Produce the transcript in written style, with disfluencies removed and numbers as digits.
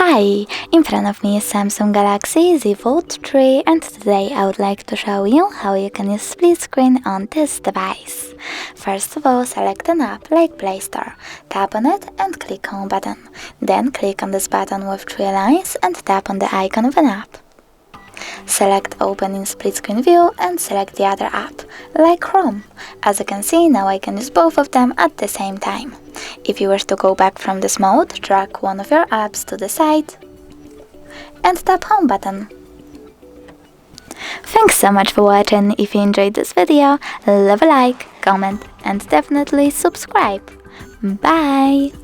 Hi, in front of me is Samsung Galaxy Z Fold 3 and today I would like to show you how you can use split screen on this device. First of all, select an app like Play Store, tap on it and click Home button. Then click on this button with 3 lines and tap on the icon of an app. Select Open in split screen view and select the other app, like Chrome. As you can see, now I can use both of them at the same time. If you wish to go back from this mode, drag one of your apps to the side and tap Home button. Thanks so much for watching. If you enjoyed this video, leave a like, comment and definitely subscribe. Bye!